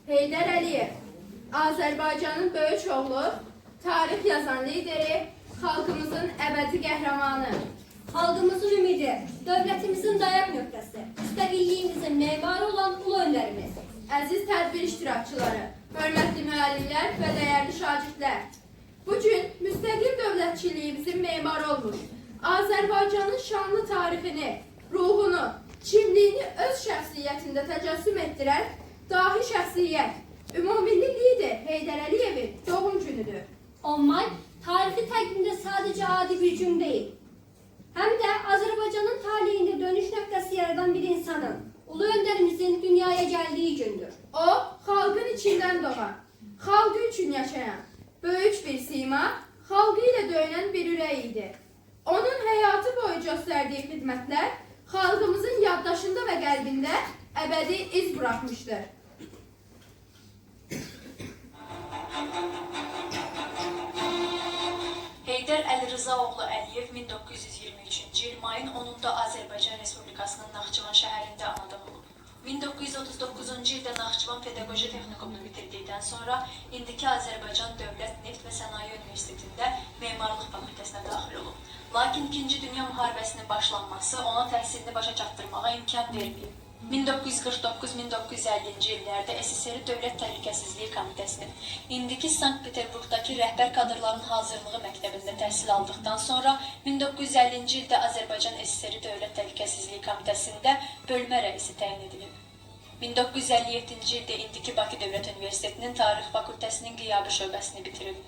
Heydər Əliyev, Azərbaycanın böyük oğlu, tarix yazan lideri, xalqımızın əbədi qəhrəmanı. Xalqımızın ümidi, dövlətimizin dayaq nöqtəsi, müstəqilliyimizin memarı olan ulu öndərimiz. Əziz tədbir iştirakçıları, hörmətli müəllimlər və dəyərli şagirdlər. Bugün müstəqil dövlətçiliyimizin memarı olmuş, Azərbaycanın şanlı tarixini, ruhunu, kimliyini öz şəxsiyyətində təcəssüm etdirən dahi şəxsiyyət, ümumilli lider Heydər Əliyevin doğum günüdür. 10 may tarixi təqvimdə sadəcə adi bir gün deyil, həm də Azərbaycanın taleyində dönüş nöqtəsi yaradan bir insanın, ulu öndərimizin dünyaya gəldiyi gündür. O, xalqın içindən doğan, xalqı üçün yaşayan, böyük bir sima, xalqı ilə döyünən bir ürək idi. Onun həyatı boyu göstərdiyi xidmətlər xalqımızın yaddaşında və qəlbində əbədi iz buraxmışdır. Heydər Əlirzaoğlu Əliyev 1923-cü il mayın 10-da Azərbaycan Respublikasının Naxçıvan şəhərində anadan olub. 1939-cu ildə Naxçıvan Pedaqoji Texnikumunu bitirdikdən sonra indiki Azərbaycan Dövlət Neft və Sənaye Universitetində Memarlıq fakültəsinə daxil olub. Lakin 2-ci Dünya müharibəsinin başlanması ona təhsilini başa çatdırmağa imkan verməyib. 1949-1950-ci illərdə SSR Dövlət Təhlükəsizliyi Komitəsinin, indiki Sankt-Peterburqdakı rəhbər kadrların hazırlığı məktəbində təhsil aldıqdan sonra 1950-ci ildə Azərbaycan SSR Dövlət Təhlükəsizliyi Komitəsində bölmə rəisi təyin edilib. 1957-ci ildə indiki Bakı Dövlət Universitetinin Tarix Fakültəsinin qiyabi şöbəsini bitirib.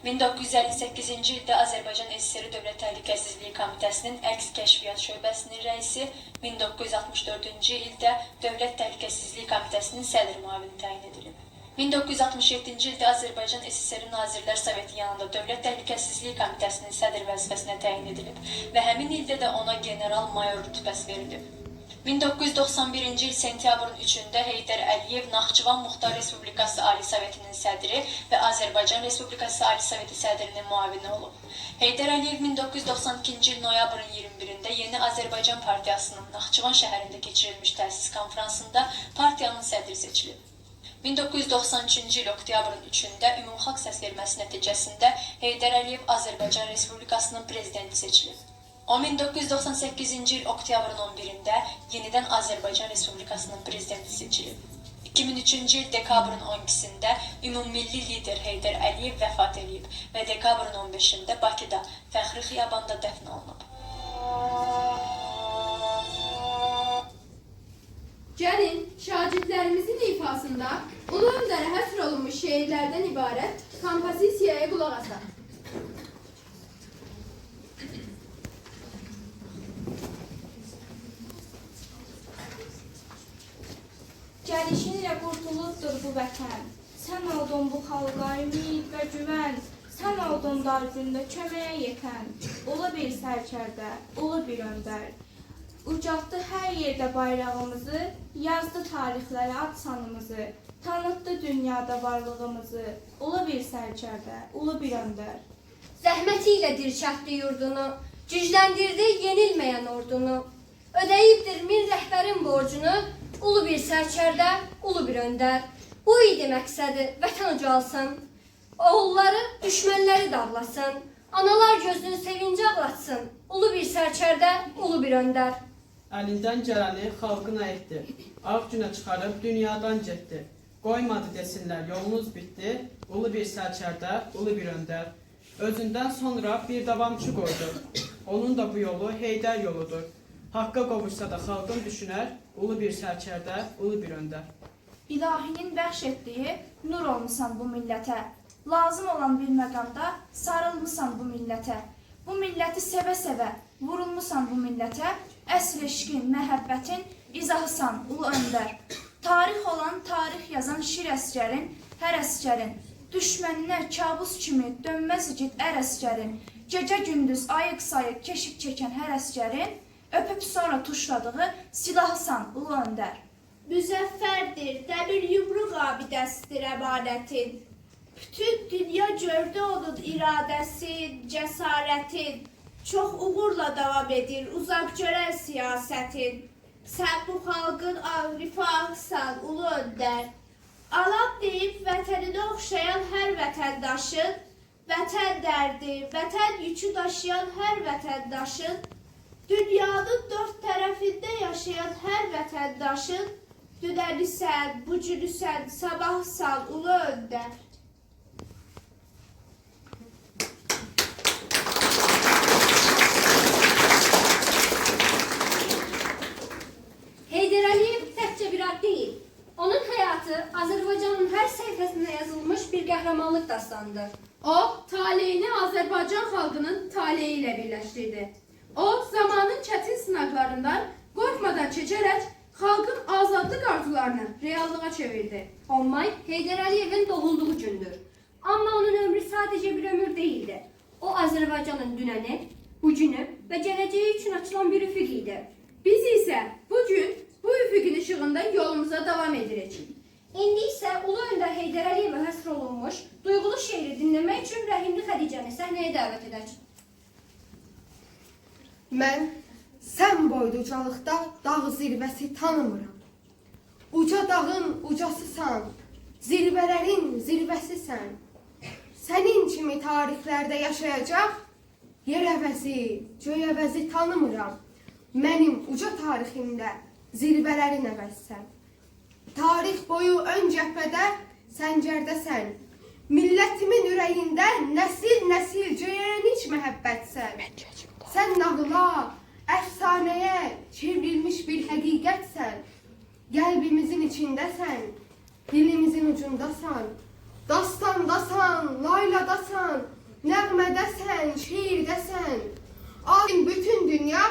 1958-ci ildə Azərbaycan SSR Dövlət Təhlükəsizliyi Komitəsinin əks kəşfiyyat şöbəsinin rəisi, 1964-cü ildə Dövlət Təhlükəsizliyi Komitəsinin sədr müavini təyin edilib. 1967-ci ildə Azərbaycan SSR Nazirlər Soveti yanında Dövlət Təhlükəsizliyi Komitəsinin sədr vəzifəsinə təyin edilib və həmin ildə də ona general-mayor rütbəsi verilib. 1991-ci il sentyabrın 3-də Heydər Əliyev Naxçıvan Muxtar Respublikası Ali Sovetinin sədri və Azərbaycan Respublikası Ali Soveti sədrinin müavini olub. Heydər Əliyev 1992-ci il noyabrın 21-də Yeni Azərbaycan Partiyasının Naxçıvan şəhərində keçirilmiş təsis konfransında partiyanın sədri seçilib. 1993-cü il oktyabrın 3-də ümumxalq səsverməsi nəticəsində Heydər Əliyev Azərbaycan Respublikasının prezidenti seçilib. O 1998-ci il oktyabrın 11-də yenidən Azərbaycan Respublikasının prezidenti seçilib. 2003-cü il dekabrın 12-də ümummilli lider Heydər Əliyev vəfat edib və dekabrın 15-də Bakıda Fəxri Xiyabanda dəfn olunub. Gəlin, şagirdlərimizin ifasında ulu öndərə həsr olunmuş şeirlərdən ibarət kompozisiyaya qulaq asaq. Gəlişinlə qurtulubdur bu vətən, sən oldun bu xalqa ümid və güvən, sən oldun dar gündə köməyə yetən, ulu bir sərkərdə, ulu bir öndər. Ucaltdı hər yerdə bayrağımızı, yazdı tarixlərə ad sanımızı, tanıtdı dünyada varlığımızı, ulu bir sərkərdə, ulu bir öndər. Zəhməti ilə dirçəltdi yurdunu, gücləndirdi yenilməyən ordunu, ödəyibdir min rəhbərin borcunu, ulu bir sərkərdə, ulu bir öndər. Bu idi məqsədi, vətən ucalsın, oğulları, düşmənləri dağlasın, analar gözünü sevinci ağlatsın, ulu bir sərkərdə, ulu bir öndər. Əlindən gələni xalqına etdi, ağ günə çıxarıb dünyadan getdi. Qoymadı desinlər, yolunuz bitdi, ulu bir sərkərdə, ulu bir öndər. Özündən sonra bir davamçı qoydu, onun da bu yolu Heydər yoludur. Haqqa qovuşsa da xalqın düşünər, ulu bir sərkərdə, ulu bir öndər. İlahinin bəxş etdiyi nur olmusan bu millətə, lazım olan bir məqamda sarılmısan bu millətə. Bu milləti sevə-sevə vurulmusan bu millətə, əsr eşqin, məhəbbətin izahısan ulu öndər. Tarix olan, tarix yazan şir əsgərin, hər əsgərin, düşməninə kabus kimi dönməz igid ər əsgərin, gecə-gündüz ayıq-sayıq keşik çəkən hər əsgərin, öpüb sonra tuşladığı silahısan ulu öndər. Müzəffərdir, dəmir yumruq abidəsidir əmanətin. Bütün dünya gördü onun iradəsin, cəsarətin. Çox uğurla davam edir uzaq görən siyasətin. Sən bu xalqın rifahısan, ulu öndər. Alam deyib vətənini oxşayan hər vətəndaşın, vətən dərdi, vətən yükü daşıyan hər vətəndaşın, dünyanın dörd tərəfində yaşayan hər vətəndaşın, dünənisən, bucünüsən, sabahsan, ulu öndər. Heydər Əliyev təkcə bir ad deyil. Onun həyatı Azərbaycanın hər səhifəsində yazılmış bir qəhrəmanlıq dastanıdır. O, taleyini Azərbaycan xalqının taleyi ilə birləşdirdi. O, zamanın çətin sınaqlarından qorxmadan keçərək xalqın azadlıq arzularını reallığa çevirdi. 10 may Heydər Əliyevin doğulduğu gündür. Amma onun ömrü sadəcə bir ömür deyildi. O, Azərbaycanın dünəni, bugünü və gələcəyi üçün açılan bir üfüq idi. Biz isə bugün bu üfüqün işığında yolumuza davam edirik. İndi isə Ulu Öndər Heydər Əliyevə həsr olunmuş duyğulu şeiri dinləmək üçün Rəhimli Xədicəni səhnəyə dəvət edək. Mən sən boyda ucalıqda dağ zirvəsi tanımıram. Uca dağın ucasısan, zirvələrin zirvəsisən. Sənin kimi tarixlərdə yaşayacaq yer əvəzi, göy əvəzi tanımıram. Mənim uca tariximdə zirvələrin əvəzsən. Tarix boyu ön cəbhədə səncərdəsən. Millətimin ürəyində nəsil cöyən iç məhəbbətsən. Sən nağıla, əfsanəyə çevrilmiş bir həqiqətsən. Qəlbimizin içindəsən, dilimizin ucundasan. Dastandasan, layladasan, nəğmədəsən, şeirdəsən. Alim bütün dünya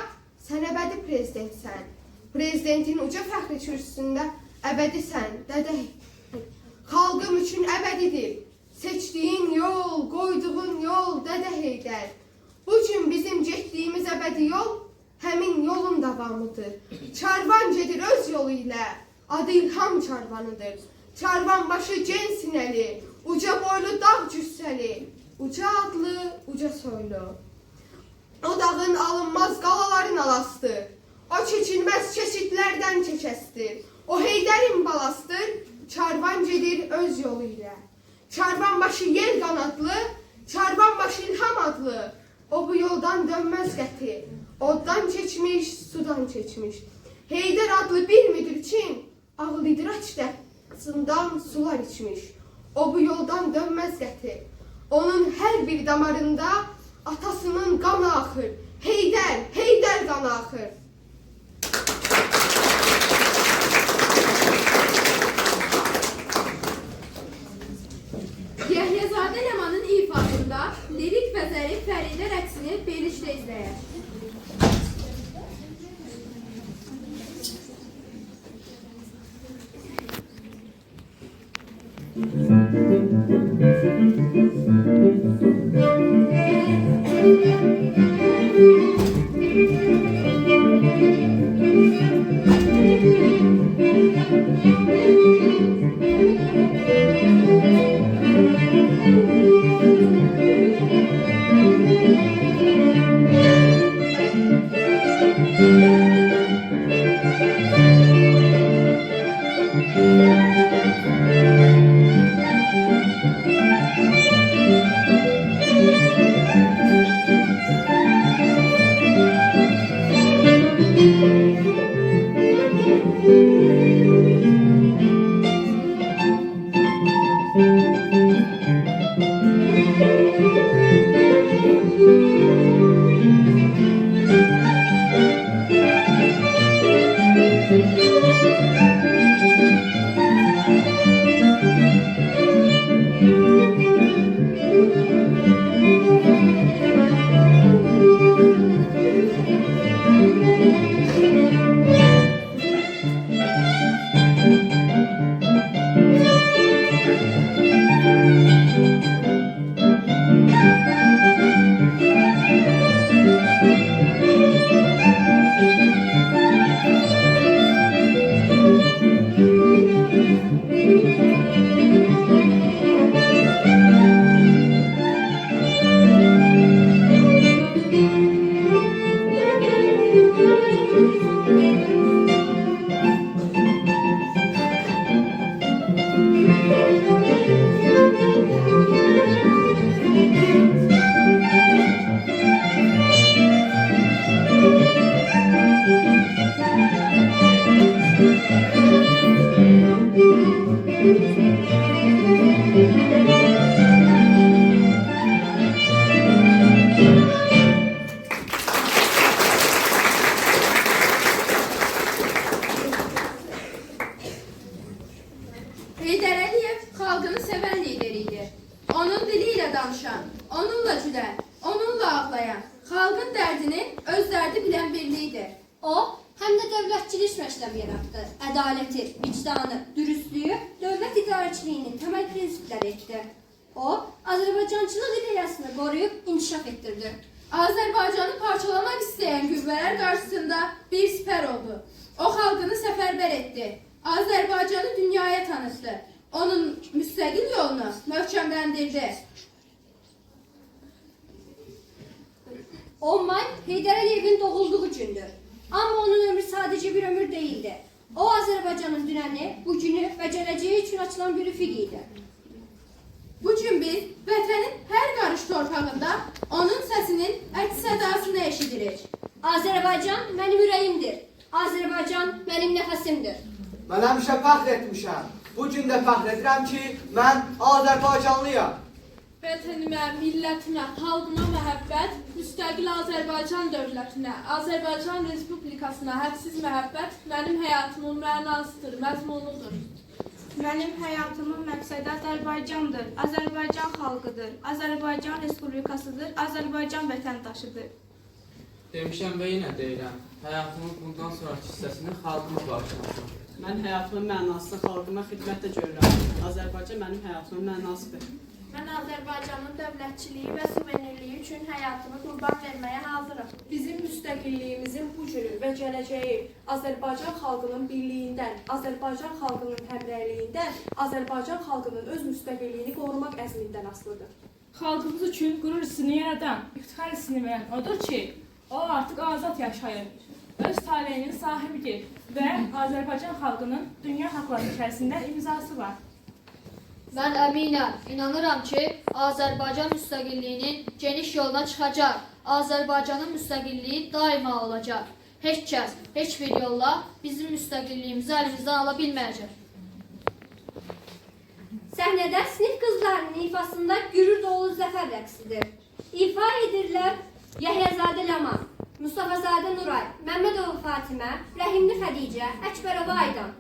sən əbədi prezidentsən. Prezidentin uca fəxri kürsüsündə əbədisən, dədək. Xalqım üçün əbədidir. Seçdiyin yol, qoyduğun yol, Dədə Heydər. Bugün bizim getdiyimiz əbədi yol həmin yolun davamıdır. Çarvan gedir öz yolu ilə, adı İlham çarvanıdır. Çarvan başı gen sinəli, uca boylu dağ cüssəli, uca adlı, uca soylu. O dağın alınmaz qalaların alasıdır. O keçilməz keçidlərdən keçəsdir. O Heydərin balasıdır, çarvan gedir öz yolu ilə. Çarvan başı yel qanadlı, çarvan başı İlham adlı. O bu yoldan dönməz qəti, oddan keçmiş, sudan keçmiş. Heydər adlı bir müdür için ağıl idraç dərsından sular içmiş. O bu yoldan dönməz qəti. Onun hər bir damarında atasının qanı axır. Heydər, Heydər qanı axır. Yahyazadə Ləmanın ifasında lirik və zərif Fəridə rəqsini verilişdə izləyək. Heydər Əliyev xalqını sevən lider idi. Onun dili ilə danışan, onunla gülər, onunla ağlayan, xalqın dərdini öz dərdi bilən birliyidir. O, həm də dövlətçilik məşləmi yaratdı. Ədaləti, vicdanı, dürüstlüyü dövlət idarəçiliyinin təməl prinsipləri etdi. O, Azərbaycançılıq ideyasını qoruyub inkişaf etdirdi. Azərbaycanı parçalamaq istəyən qüvvələr qarşısında bir sipər oldu. O xalqını səfərbər etdi. Azərbaycanı dünyaya tanıtdı. Onun müstəqil yolunu möhkəmləndirdi. 10 may Heydər Əliyevin doğulduğu gündür. Amma onun ömrü sadəcə bir ömür değildi. O, Azərbaycanın dünəni, bugünü və gələcəyi üçün açılan bir üfüq idi. Bu gün biz vətənin hər qarış torpağında onun səsinin əks-sədasını eşidirik. Azərbaycan mənim ürəyimdir. Azərbaycan mənim nəfəsimdir. Mən həmişə fəxr etmişəm. Bu gün də fəxr edirəm ki, mən Azərbaycanlıyam. Vətənimə, millətimə, xalqıma məhəbbət, müstəqil Azərbaycan dövlətinə, Azərbaycan Respublikasına hədsiz məhəbbət mənim həyatımın mənasıdır, məzmunudur. Mənim həyatımın məqsədi Azərbaycandır, Azərbaycan xalqıdır, Azərbaycan Respublikasıdır, Azərbaycan vətəndaşıdır. Demişəm və yenə deyirəm, həyatımın bundan sonraki hissəsini xalqıma bağışlamışam. Mən həyatımın mənasını xalqıma xidmətlə görürəm. Azərbaycan mənim həyatımın mənasıdır. Mən Azərbaycanın dövlətçiliyi və suverenliyi üçün həyatımı qurban verməyə hazıram. Bizim müstəqilliyimizin bu günü və gələcəyi Azərbaycan xalqının birliyindən, Azərbaycan xalqının həmrəyliyindən, Azərbaycan xalqının öz müstəqilliyini qorumaq əzmindən asılıdır. Xalqımız üçün qürur hissini yaradan, iftixar hissini verən odur ki, o artıq azad yaşayır, öz taleyinin sahibidir və Azərbaycan xalqının dünya haqları içərisində imzası var. Mən əminəm, inanıram ki, Azərbaycan müstəqilliyinin geniş yoluna çıxacaq. Azərbaycanın müstəqilliyi daima olacaq. Heç kəs, heç bir yolla bizim müstəqilliyimizi əlimizdən ala bilməyəcək. Səhnədə sinif qızlarının ifasında gürür dolu zəfər rəqsidir. İfa edirlər Yahyazadə Ləman, Mustafazadə Nuray, Məmmədova Fatimə, Rəhimli Xədicə, Əkbərova Aydan.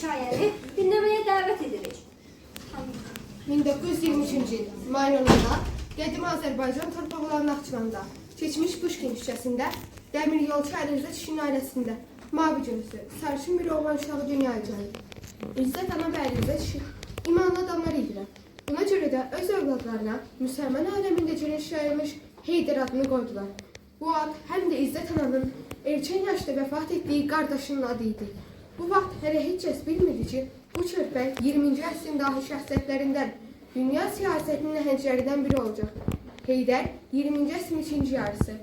hekayəni dinləməyə dəvət edirik. 1923-cü il mayın 10-da qədim Azərbaycan torpaqları Naxçıvanda, keçmiş Puşkin küçəsində, dəmir yolçu Əlirza kişinin ailəsində mavi gözlü, sarışın bir oğlan uşağı dünyaya gəldi. İzzət ana və Əlirza kişi imanlı adamlar idilər. Buna görə də öz övladlarına müsəlman aləmində geniş yayılmış Heydər adını qoydular. Bu ad həm də İzzət ananın erkən yaşda vəfat etdiyi qardaşının adı idi. Bu vaxt hələ heç kəs bilmirdi ki, bu körpə 20-ci əsrin dahi şəxsiyyətlərindən, dünya siyasətinin nəhənglərindən biri olacaq. Heydər 20-ci əsrin ikinci yarısı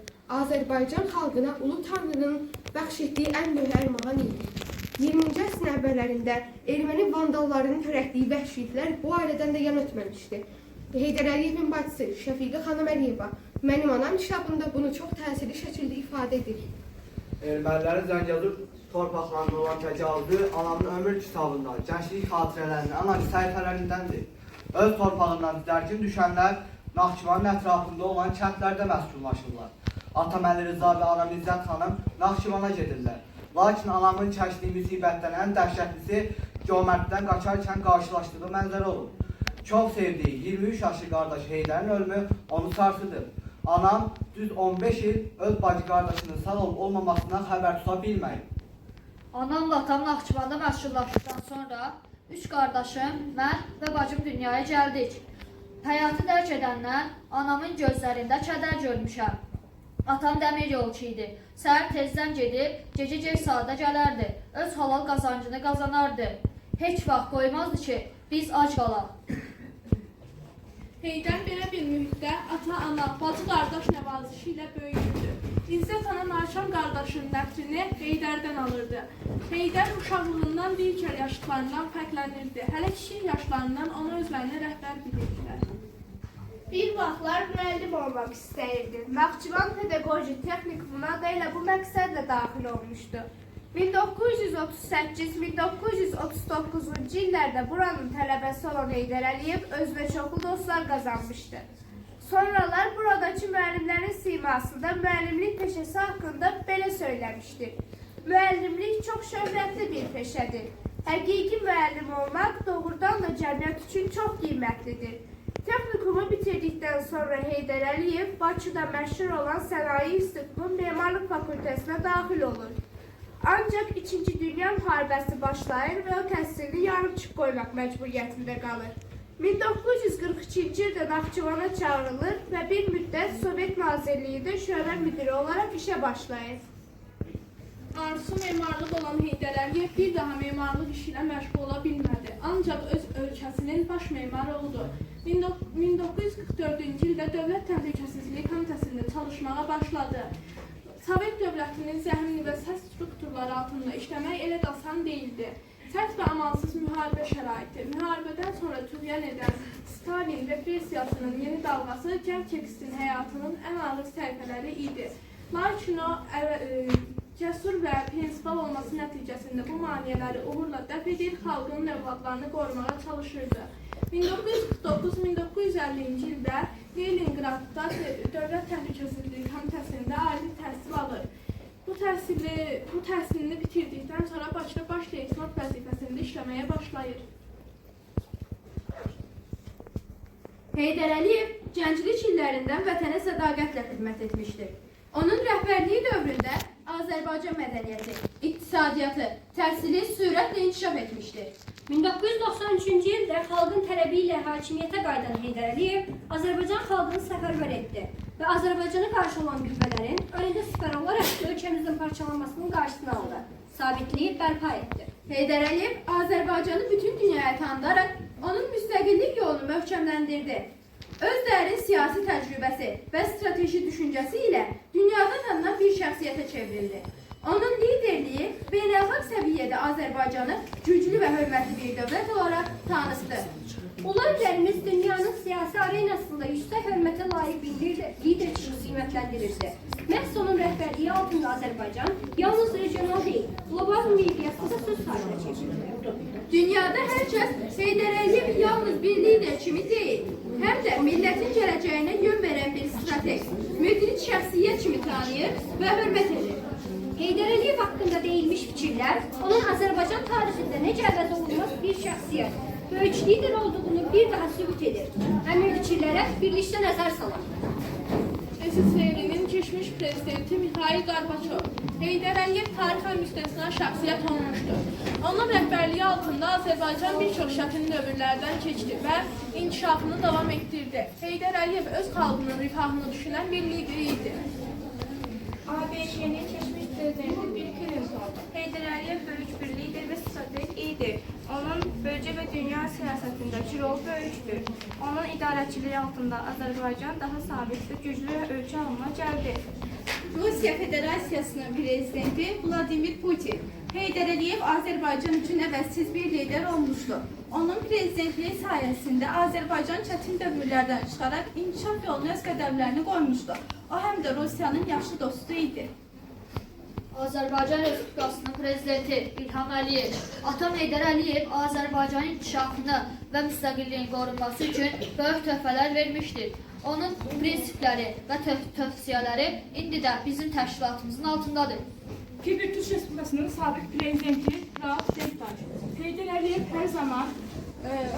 Azərbaycan xalqına Ulu Tanrının bəxş etdiyi ən böyük ərmağan idi. 20-ci əsrin əvvəllərində erməni vandallarının törətdiyi vəhşiliklər bu ailədən də yan ötməmişdi. Heydər Əliyevin bacısı Şəfiqə xanım Əliyeva Mənim Anam kitabında bunu çox təsirli şəkildə ifadə edir. Ermənilərin Zəngəzur torpaqlarına olan təcavüzü anamın ömür kitabında, gənclik xatirələrinin ən acı səhifələrindəndir. Öz torpağından dərkin düşənlər Naxçıvanın ətrafında olan kəndlərdə məskunlaşırlar. Atam Əli Rıza və anam İzzət xanım Naxçıvana gedirlər. Lakin anamın çəkdiyi müsibətdən ən dəhşətlisi Cömərtdən qaçarkən qarşılaşdığı mənzərə olur. Çox sevdiyi 23 yaşlı qardaşı Heydərin ölümü onu sarsıdır. Anam düz 15 il öz bacı qardaşının sağ olub olmamasından xəbər tuta bilməyib. Anamla atam Naxçıvanda məşhurlaşdıqdan sonra 3 qardaşım, mən və bacım dünyaya gəldik. Həyatı dərk edəndən anamın gözlərində kədər görmüşəm. Atam dəmir yolçu idi. Səhər tezdən gedib, gecə saata gələrdi. Öz halal qazancını qazanardı. Heç vaxt qoymazdı ki, biz ac qalaq. Heydər belə bir mühitdə ata, ana, bacı, qardaş nəvazişi ilə böyüyürdü. İzzət ana narçan qardaşının nəfrini Heydərdən alırdı. Heydər uşaqlığından bir kər yaşlılarından fərqlənirdi. Hələ kişi yaşlarından onu özlərinə rəhbər bilirdilər. Bir vaxtlar müəllim olmaq istəyirdi. Naxçıvan Pedaqoji Texnikumuna da elə bu məqsədlə daxil olmuşdu. 1938-1939-cu illərdə buranın tələbəsi olan Heydər Əliyev özünə çoxlu dostlar qazanmışdı. Sonralar buradakı müəllimlərin simasında müəllimlik peşəsi haqqında belə söyləmişdir. Müəllimlik çox şöhrətli bir peşədir. Həqiqi müəllim olmaq doğrudan da cəmiyyət üçün çox qiymətlidir. Texnikumu bitirdikdən sonra Heydər Əliyev Bakıda məşhur olan Sənaye İnstitutunun Memarlıq Fakültəsinə daxil olur. Ancaq 2-ci Dünya müharibəsi başlayır və o təhsilini yarımçıq qoymaq məcburiyyətində qalır. 1942-ci ildə Naxçıvana çağırılır və bir müddət Sovet Nazirliyində şöbə müdiri olaraq işə başlayır. Arzusu memarlıq olan Heydər Əliyev bir daha memarlıq işi ilə məşğul ola bilmədi. Ancaq öz ölkəsinin baş memarı oldu. 1944-cü ildə Dövlət Təhlükəsizlik Komitəsində çalışmağa başladı. Sovet dövlətinin zəhmli və sərt strukturları altında işləmək elə də asan deyildi. Sərt və amalsız müharibə şəraiti, müharibədən sonra tüğyan edən Stalin repressiyasının yeni dalğası gənc çəkistin həyatının ən ağır səhifələri idi. Lakin o cəsur və prinsipal olması nəticəsində bu maneələri uğurla dəf edir, xalqının övladlarını qorumağa çalışırdı. 1949-1950-ci ildə Leningradda Dövlət Təhlükəsizlik Komitəsində ali təhsil alır. Bu təhsilini bitirdikdən sonra Bakıda baş leytenant vəzifəsində işləməyə başlayır. Heydər Əliyev gənclik illərindən vətənə sədaqətlə xidmət etmişdir. Onun rəhbərliyi dövründə Azərbaycan mədəniyyəti, iqtisadiyyatı, təhsili sürətlə inkişaf etmişdir. 1993-cü ildə xalqın tələbi ilə hakimiyyətə qayıdan Heydər Əliyev Azərbaycan xalqını səfərbər etdi və Azərbaycana qarşı olan qüvvələrin önündə siper olaraq ölkəmizin parçalanmasının qarşısını aldı, sabitliyi bərpa etdi. Heydər Əliyev Azərbaycanı bütün dünyaya tanıdaraq onun müstəqillik yolunu möhkəmləndirdi. Öz dərin siyasi təcrübəsi və strateji düşüncəsi ilə dünyada tanınan bir şəxsiyyətə çevrildi. Onun liderliyi beynəlxalq səviyyədə Azərbaycanı güclü və hörmətli bir dövlət olaraq tanıtdı. Ulu öndərimiz dünyanın siyasi arenasında yüksək hörmətə layiq bir lider kimi qiymətləndirirdi. Məhz onun rəhbərliyi altında Azərbaycan yalnız regional deyil, qlobal miqyasda söz sahibinə çevrildi. Dünyada hər kəs Heydər Əliyev yalnız bir lider kimi deyil, həm də millətin gələcəyinə yön verən bir strateg, müdrik şəxsiyyət kimi tanıyır və hörmət edir. Heydər Əliyev haqqında deyilmiş fikirlər, onun Azərbaycan tarixində necə əvəz olunmaz bir şəxsiyyət, böyük lider olduğunu bir daha sübut edir. Həmin fikirlərə birlikdə nəzər salaq. SSRİ-nin keçmiş prezidenti Mikhail Gorbaçov, Heydər Əliyev tarixən müstəsna şəxsiyyət olmuşdur. Onun rəhbərliyi altında Azərbaycan bir çox çətin dövrlərdən keçdi və inkişafını davam etdirdi. Heydər Əliyev öz xalqının rifahını düşünən bir lider idi. ABŞ-nin keçmiş prezidenti Bill Clinton, Heydər Əliyev böyük bir lider və strateg idi. Onun bölgə və dünya siyasətindəki rolu böyükdür. Onun idarəçiliyi altında Azərbaycan daha sabit və güclü ölkə halına gəldi. Rusiya Federasiyasının prezidenti Vladimir Putin, Heydər Əliyev Azərbaycan üçün əvəzsiz bir lider olmuşdur. Onun prezidentliyi sayəsində Azərbaycan çətin dövrlərdən çıxaraq inkişaf yoluna öz qədəmlərini qoymuşdur. O həm də Rusiyanın yaxşı dostu idi. Azərbaycan Respublikasının prezidenti İlham Əliyev, atam Heydər Əliyev Azərbaycanın inkişafını və müstəqilliyin qorunması üçün böyük töhfələr vermişdir. Onun prinsipləri və tövsiyələri indi də bizim təşkilatımızın altındadır. Kipr Türk Respublikasının sabiq prezidenti Rauf Denktaş, Heydər Əliyev hər zaman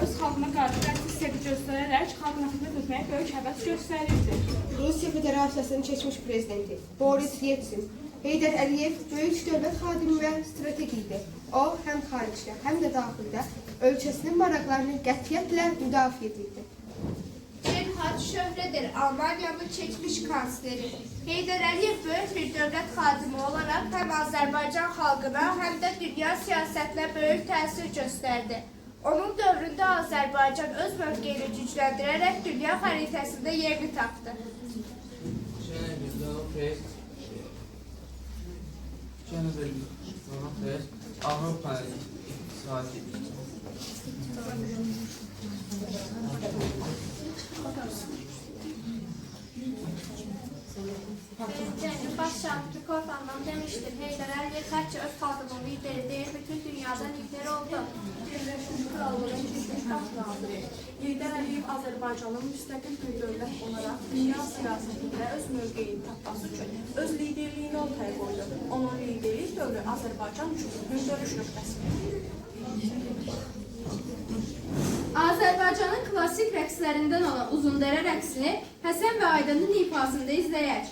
öz xalqına qarşı rəqsiz sevgi göstərərək xalqına xidmət etməyə böyük həvəs göstərirdi. Rusiya Federasiyasının keçmiş prezidenti Boris Yeltsin, Heydər Əliyev böyük dövlət xadimi və strateg idi. O, həm xaricdə, həm də daxildə ölkəsinin maraqlarını qətiyyətlə müdafiə edirdi. Gerhard Schröder, Almaniyanın keçmiş kansleri. Heydər Əliyev böyük bir dövlət xadimi olaraq həm Azərbaycan xalqına, həm də dünya siyasətinə böyük təsir göstərdi. Onun dövründə Azərbaycan öz mövqeyini gücləndirərək dünya xəritəsində yerini tapdı. Avropanın iqtisadi Cəngin baş şahidi Korfandan demişdir, Heydər Əliyev təkcə öz xalqının lideri deyil, bütün dünyada lider oldu. Birləşmiş Krallığın keçmiş baş-naziri Heydər Əliyev Azərbaycanın müstəqil bir dövlət olaraq dünya siyasətində öz mövqeyini tapması üçün öz liderliyini ortaya qoydu. Onun liderlik dövrü Azərbaycan üçün bir dönüş nöqtəsidir. Azərbaycanın klassik rəqslərindən olan Uzundərə rəqsini Həsən və Aydının ifasında izləyək.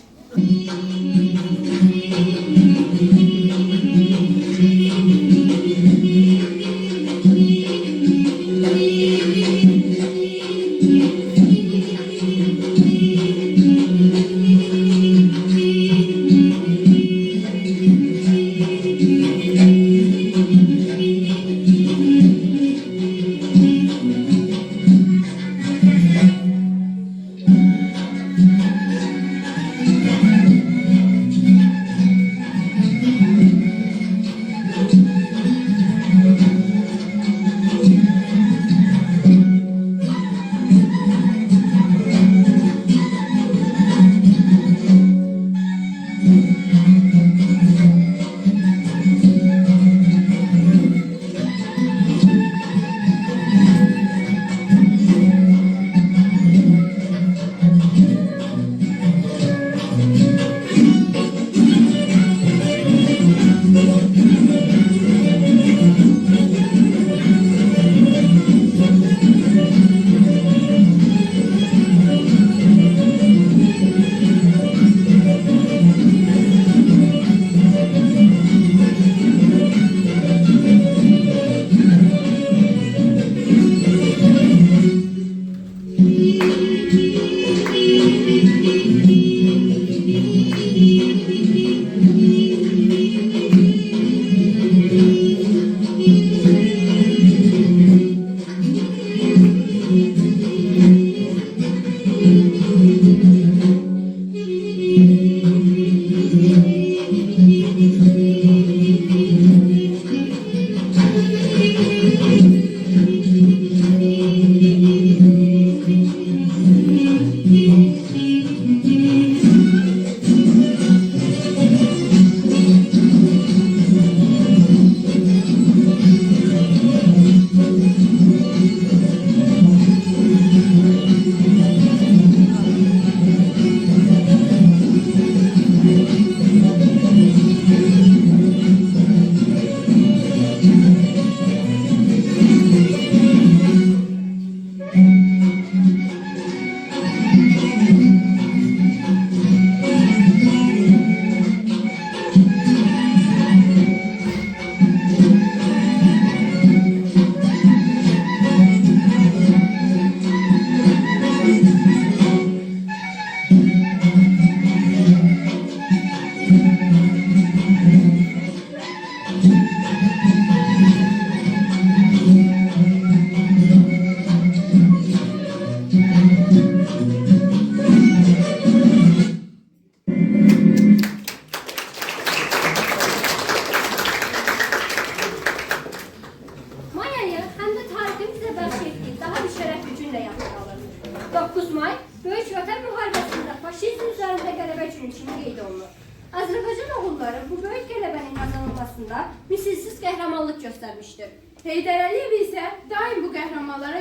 may Böyük Vətən müharibəsində faşizm üzərində qələbə günü kimi qeyd olunur. Azərbaycan oğulları bu böyük qələbənin qazanılmasında misilsiz qəhrəmanlıq göstərmişdir. Heydər Əliyev isə daim bu qəhrəmanlara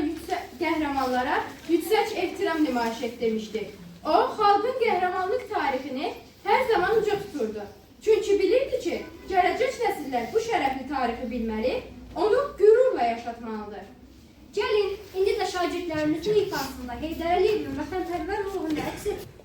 yüksək ehtiram nümayiş etdirmişdir. O, xalqın qəhrəmanlıq tarixini hər zaman uca tuturdu. Çünki bilirdi ki, gələcək nəsillər bu şərəfli tarixi bilməli, onu qürurla yaşatmalıdır. Gəlin, indi də şagirdlərimizin ifasında Heydər Əliyevin vətənpərvər ruhunu əks etdirir.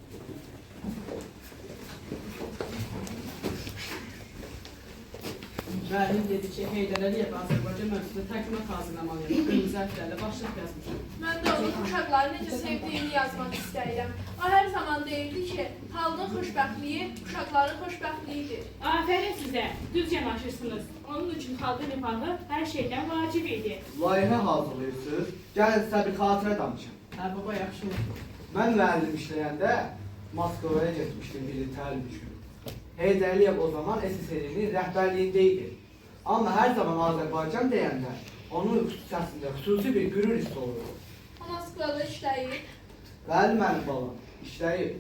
Müəllim dedi ki, Heydər Əliyev Azərbaycan mövzusunda təqdimat hazırlamalıyam. Qırmızı hərflərlə başlıq yazmışam. Mən də onun uşaqları necə sevdiyini yazmaq istəyirəm. O hər zaman deyirdi ki, xalqın xoşbəxtliyi uşaqların xoşbəxtliyidir. Afərin sizə, düz yanaşırsınız. Onun üçün xalqın rifahı hər şeydən vacib idi. Layihə hazırlayırsınız. Gəlin sizə bir xatirə danışım. Hə, baba, yaxşı oldu. Mən müəllim işləyəndə Moskovaya getmişdim bir təlim üçün. Heydər Əliyev o zaman SSR-nin rəhbərliyində idi. Amma hər zaman Azərbaycan deyəndə onun səsində xüsusi bir qürur hissi olur. O Moskvada işləyir. Bəli, mənim balam, işləyir.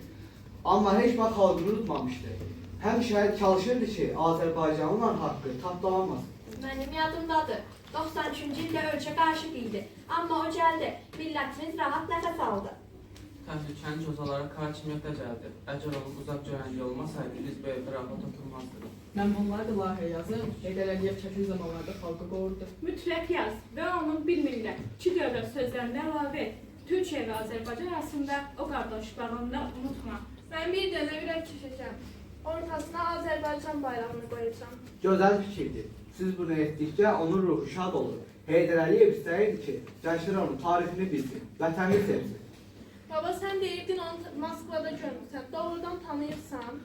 Amma heç vaxt xalqını unutmamışdı. Həmişə çalışırdı ki, Azərbaycanlıların haqqı tapdalanmasın. Mənim yadımdadır. 93-cü ildə ölkə qarışıq idi. Amma o gəldi, millətimiz rahat nəfəs aldı. Təhlükəni gözalara hakimiyyətə gəldi. Əgər onun uzaq görənliyi olmasaydı, biz belə bir rahat oturmazdıq. Mən bunları da layihə yazıb, Heydər Əliyev çətin zamanlarda xalqı qorurdu. Mütləq yaz və onun bir millət, iki dövlət sözlərini əlavə et. Türkiyə və Azərbaycan arasında o qardaşlığını unutma. Mən bir dənə ürək keçəcəm. Ortasına Azərbaycan bayrağını qoyacağam. Gözəl fikirdir. Siz bunu etdikcə onun ruhu şad olur. Heydər Əliyev istəyirdi ki, gənclər onun tarixini bilsin, vətəni sevsin. Baba, sən deyirdin onu Moskvada görmüsən. Doğrudan tanıyırsan?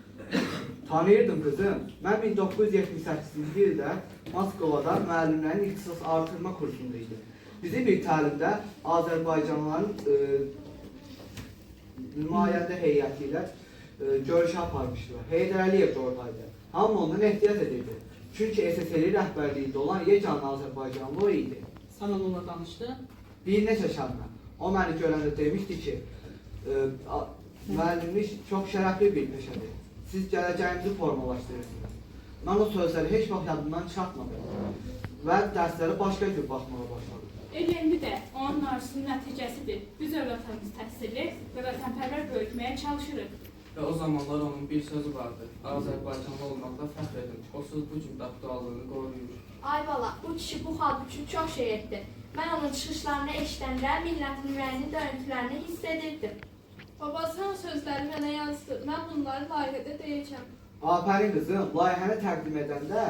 Tanıyırdım qızım. Mən 1978-ci ildə Moskovada müəllimlərin ixtisas artırma kursunda idim. Bizi bir təlimdə Azərbaycanlıların nümayəndə heyəti ilə görüşə aparmışdılar. Heydər Əliyev də oradaydı. Hamı ondan ehtiyat edirdi. Çünki SSR rəhbərliyində olan yeganə Azərbaycanlı o idi. Sən onunla danışdın? Bir neçə şərtlə. O məni görəndə demişdi ki, müəllimlik çox şərəfli bir peşədir. Siz gələcəyinizi formalaşdırırsınız. Mən o sözləri heç vaxt yadımdan çıxartmadım və dərslərə başqa cür baxmağa başladım. Elmli də onun arzusunun nəticəsidir. Biz övladlarımızı təhsilli və vətənpərvər böyütməyə çalışırıq. Və o zamanlar onun bir sözü vardı. Azərbaycanlı olmaqda fəxr edin. O söz bu gün də aktuallığını qoruyur. Ay bala, bu kişi bu xalq üçün çox şey etdi. Mən onun çıxışlarını eşidəndə millətin ürəyinin döyüntülərini hiss edirdim. Baba, sən sözləri mənə yazdır. Mən bunları layihədə deyəcəm. Afərin qızım, layihəni təqdim edəndə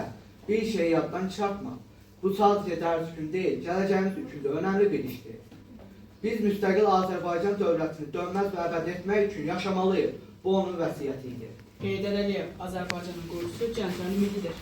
bir şeyi yaddan çıxartma. Bu sadəcə dərs üçün deyil, gələcəyimiz üçün də önəmli bir işdir. Biz müstəqil Azərbaycan dövlətini dönməz və əbəd etmək üçün yaşamalıyıq. Bu onun vəsiyyəti idi. Heydər Əliyev Azərbaycanın qurucusu, gənclərin ümididir.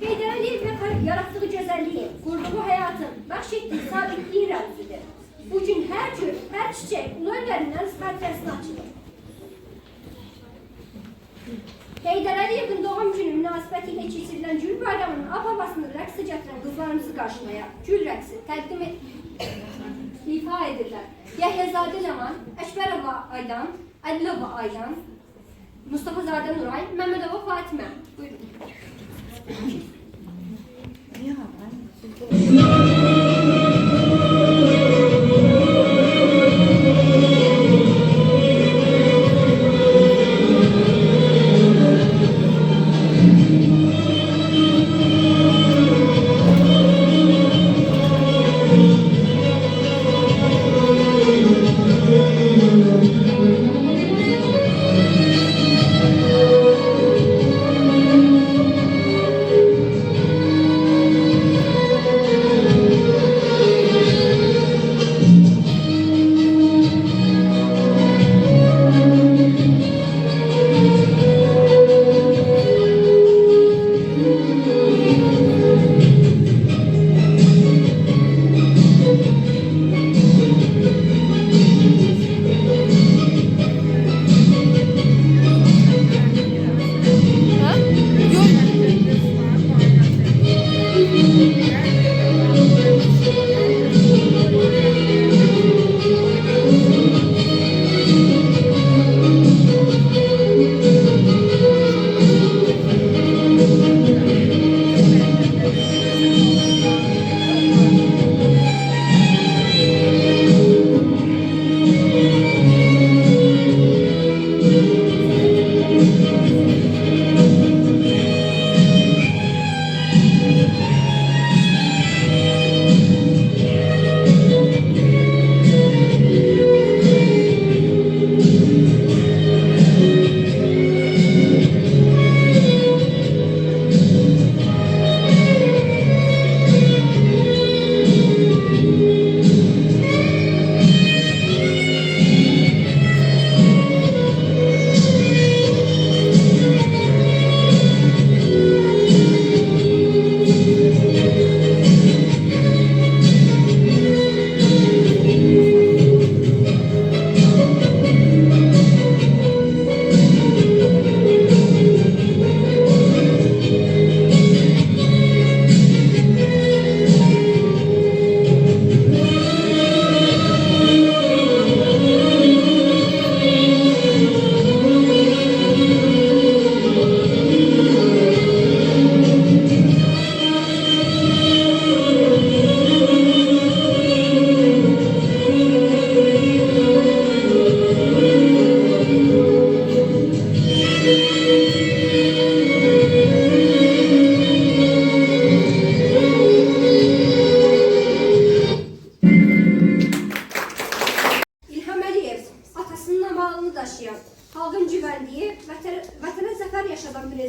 Heydər Əliyevin yaratdığı gözəlliyi, qurduğu həyatın, bəxş etdiyi sabitliyi rəmzidir. Bugün hər cür, hər çiçək ulu önlərindən pərdəsini açılır. Heydər Əliyevin doğum günü münasibəti ilə keçirilən Gül bayramının ab-havasını rəqsə gətirən qızlarımızı qarşılaya Gül rəqsi təqdim ifa edirlər. Yahyazadə Ləman, Əkbərova Aydan, Ədilova Aydan, Mustafazadə Nuray, Məmmədova Fatimə. Buyurun.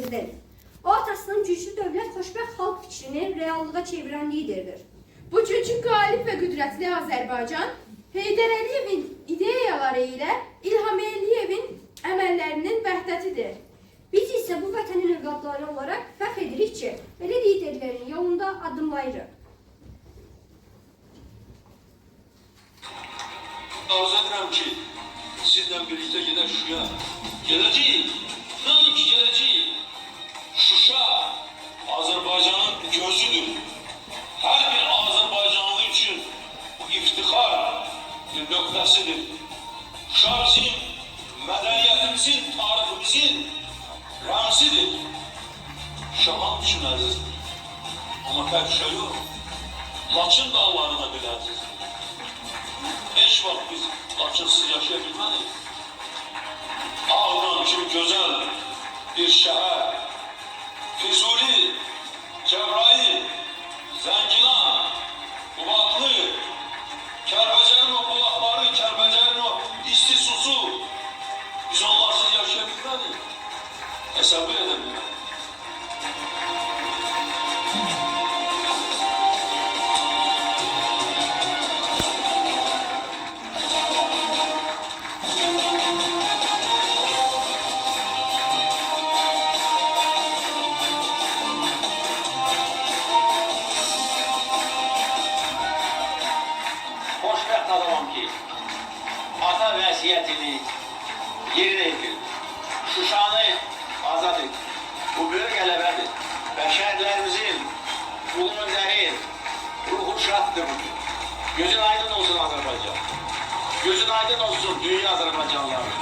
prezident. O atasının güclü dövlət, xoşbəxt xalq fikrini reallığa çevirən liderdir. Bugünkü qalib və qüdrətli Azərbaycan Heydər Əliyevin ideyaları ilə İlham Əliyevin əməllərinin vəhdətidir. Biz isə bu vətənin övladları olaraq fəxr edirik ki, belə liderlərin yolunda addımlayırıq. Arzu edirəm ki, sizlə birlikdə gedək Şuşaya. Gedəcəyik, inanın ki, gedəcəyik. Şuşa Azərbaycanın gözüdür. Hər bir Azərbaycanlı üçün bu iftixar bir nöqtəsidir. Şuşa bizim mədəniyyətimizin, tariximizin rəmzidir. Şuşa hamı üçün əzizdir. Amma tək Şuşa yox, Laçın dağları da belə əzizdir. Heç vaxt biz Laçınsız yaşaya bilmədik. Ağdam kimi gözəl bir şəhər, Füzuli, Cəbrayil, Zəngilan, Qubadlı, Kəlbəcərin o bulaqları, Kəlbəcərin o isti susu, biz onlarsız yaşaya bilmədik. Təsəvvür edə bilmədik. Xoşbəxt adamam ki, ata vəsiyyətini yerinə yetir. Şuşanı azad et. Bu böyük qələbədir. Bəşərlərimizin, ulu öndərin ruhu şaddır bugün. Gözün aydın olsun Azərbaycan. Gözün aydın olsun dünya Azərbaycanları.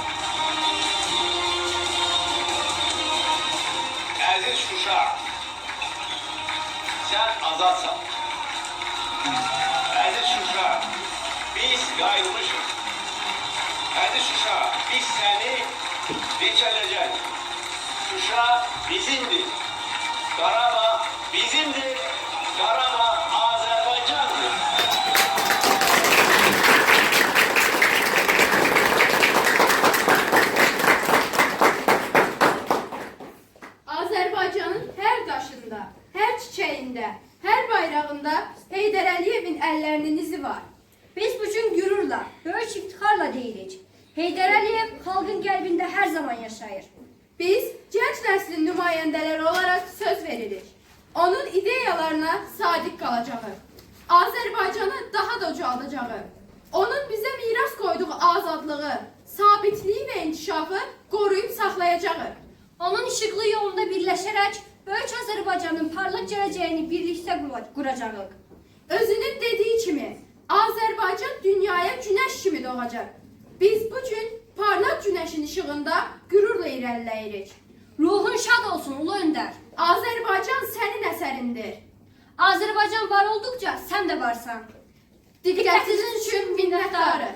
Əziz Şuşa, sən azadsan. Əziz Şuşa, biz qayıtmışıq. Əziz Şuşa, biz səni geçələcək. Şuşa bizimdir. Qarabağ bizimdir. Qarabağ Azərbaycandır. Azərbaycanın hər daşında, hər çiçəyində, hər bayrağında Heydər Əliyevin əllərinin izi var. Biz bugün gürurla, böyük iftixarla deyirik. Heydər Əliyev xalqın qəlbində hər zaman yaşayır. Biz gənc nəslin nümayəndələri olaraq söz veririk. Onun ideyalarına sadiq qalacağı, Azərbaycanı daha da ucaldacağı, onun bizə miras qoyduğu azadlığı, sabitliyi və inkişafı qoruyub saxlayacağı, onun işıqlı yolunda birləşərək böyük Azərbaycanın parlaq gələcəyini birlikdə quracağıq. Özünün dediyi kimi, Azərbaycan dünyaya günəş kimi doğacaq. Biz bugün parlaq günəşin işığında qürurla irəliləyirik. Ruhun şad olsun ulu öndər. Azərbaycan sənin əsərindir. Azərbaycan var olduqca sən də varsan. Diqqətiniz üçün minnətdarıq.